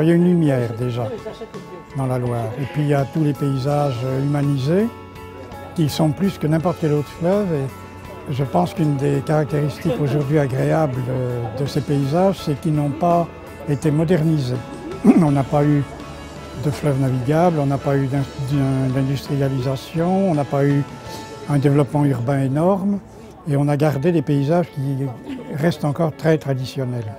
il y a une lumière déjà dans la Loire. Et puis il y a tous les paysages humanisés qui sont plus que n'importe quel autre fleuve. Et je pense qu'une des caractéristiques aujourd'hui agréables de ces paysages, c'est qu'ils n'ont pas été modernisés. On n'a pas eu de fleuve navigable, on n'a pas eu d'industrialisation, on n'a pas eu un développement urbain énorme et on a gardé des paysages qui restent encore très traditionnels.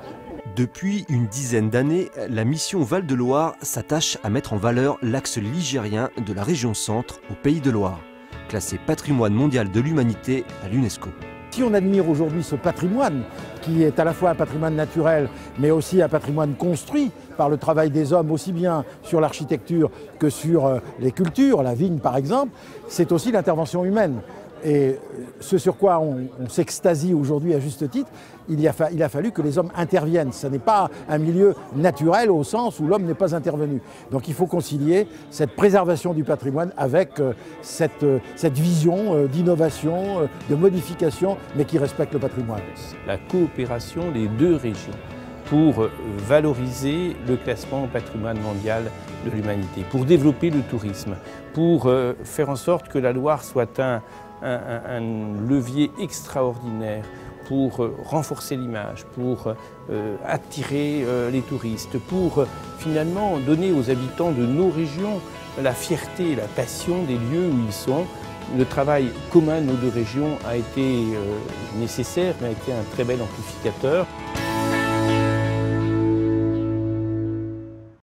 Depuis une dizaine d'années, la mission Val-de-Loire s'attache à mettre en valeur l'axe ligérien de la région centre au Pays de Loire, classé patrimoine mondial de l'humanité à l'UNESCO. Si on admire aujourd'hui ce patrimoine, qui est à la fois un patrimoine naturel, mais aussi un patrimoine construit par le travail des hommes, aussi bien sur l'architecture que sur les cultures, la vigne par exemple, c'est aussi l'intervention humaine. Et ce sur quoi on s'extasie aujourd'hui à juste titre, il a fallu que les hommes interviennent. Ce n'est pas un milieu naturel au sens où l'homme n'est pas intervenu. Donc il faut concilier cette préservation du patrimoine avec cette vision d'innovation, de modification, mais qui respecte le patrimoine. La coopération des deux régions pour valoriser le classement patrimoine mondial de l'humanité, pour développer le tourisme, pour faire en sorte que la Loire soit un levier extraordinaire pour renforcer l'image, pour attirer les touristes, pour finalement donner aux habitants de nos régions la fierté et la passion des lieux où ils sont. Le travail commun de nos deux régions a été nécessaire, mais a été un très bel amplificateur.